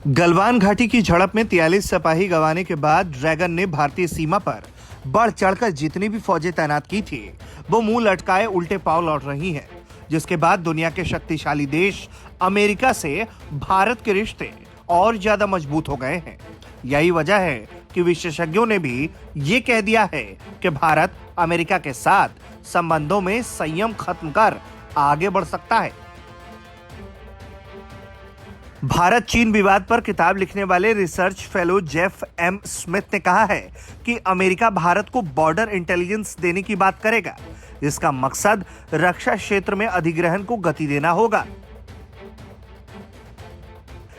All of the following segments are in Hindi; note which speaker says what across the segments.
Speaker 1: गलवान घाटी की झड़प में 43 सिपाही गंवाने के बाद ड्रैगन ने भारतीय सीमा पर बढ़ चढ़कर जितनी भी फौजें तैनात की थी वो मुंह लटकाए उल्टे पांव लौट रही हैं, जिसके बाद दुनिया के शक्तिशाली देश अमेरिका से भारत के रिश्ते और ज्यादा मजबूत हो गए हैं। यही वजह है कि विशेषज्ञों ने भी ये कह दिया है कि भारत अमेरिका के साथ संबंधों में संयम खत्म कर आगे बढ़ सकता है। भारत चीन विवाद पर किताब लिखने वाले research fellow Jeff M Smith ने कहा है कि अमेरिका भारत को बॉर्डर इंटेलिजेंस देने की बात करेगा। इसका मकसद रक्षा क्षेत्र में अधिग्रहण को गति देना होगा।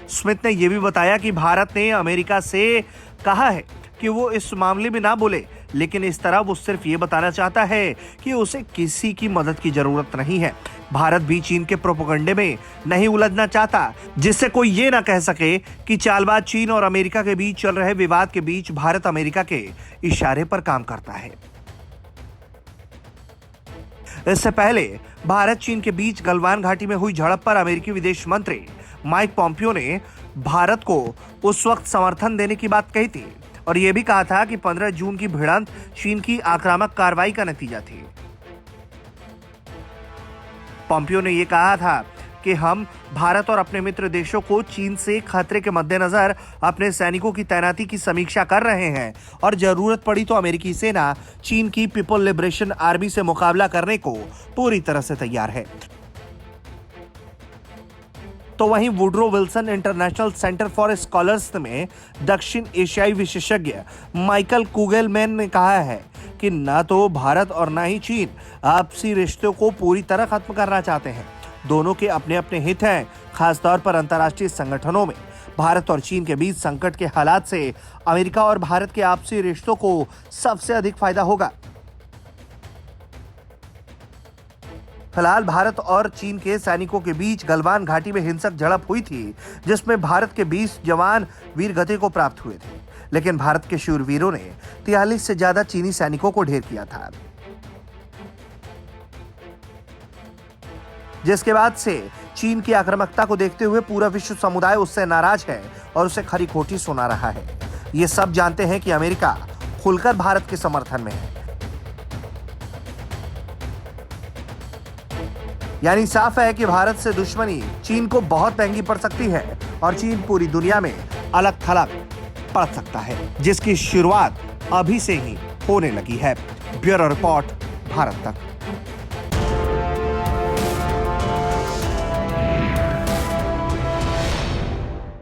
Speaker 1: स्मिथ ने यह भी बताया कि भारत ने अमेरिका से कहा है कि वो इस मामले में ना बोले, लेकिन इस तरह वो सिर्फ ये बताना चाहता है कि उसे किसी की मदद की जरूरत नहीं है। भारत भी चीन के प्रोपेगेंडे में नहीं उलझना चाहता, जिससे कोई ये ना कह सके कि चालबाज चीन और अमेरिका के बीच चल रहे विवाद के बीच भारत अमेरिका के इशारे पर काम करता है। इससे पहले भारत चीन के बीच गलवान घाटी में हुई झड़प पर अमेरिकी विदेश मंत्री माइक पॉम्पियो ने भारत को उस वक्त समर्थन देने की बात कही थी और यह भी कहा था कि 15 जून की भिड़ंत चीन की आक्रामक कार्रवाई का नतीजा थी। पॉम्पियो ने यह कहा था कि हम भारत और अपने मित्र देशों को चीन से खतरे के मद्देनजर अपने सैनिकों की तैनाती की समीक्षा कर रहे हैं और जरूरत पड़ी तो अमेरिकी सेना चीन की पीपल लिबरेशन आर्मी से मुकाबला करने को पूरी तरह से तैयार है। तो वहीं Woodrow Wilson international centre for scholars में दक्षिण एशियाई विशेषज्ञ माइकल कुगेलमैन ने कहा है कि न तो भारत और न ही चीन आपसी रिश्तों को पूरी तरह खत्म करना चाहते हैं। दोनों के अपने अपने हित हैं, खासतौर पर अंतर्राष्ट्रीय संगठनों में। भारत और चीन के बीच संकट के हालात से अमेरिका और भारत के आपसी रिश्तों को सबसे अधिक फायदा होगा। फिलहाल भारत और चीन के सैनिकों के बीच गलवान घाटी में हिंसक झड़प हुई थी, जिसमें भारत के 20 जवान वीरगति को प्राप्त हुए थे, लेकिन भारत के शूरवीरों ने 43 से ज्यादा चीनी सैनिकों को ढेर किया था, जिसके बाद से चीन की आक्रामकता को देखते हुए पूरा विश्व समुदाय उससे नाराज है और उसे खरी खोटी सुना रहा है। ये सब जानते हैं कि अमेरिका खुलकर भारत के समर्थन में है। यानी साफ है कि भारत से दुश्मनी चीन को बहुत महंगी पड़ सकती है और चीन पूरी दुनिया में अलग थलग पड़ सकता है, जिसकी शुरुआत अभी से ही होने लगी है। ब्यूरो रिपोर्ट, भारत तक।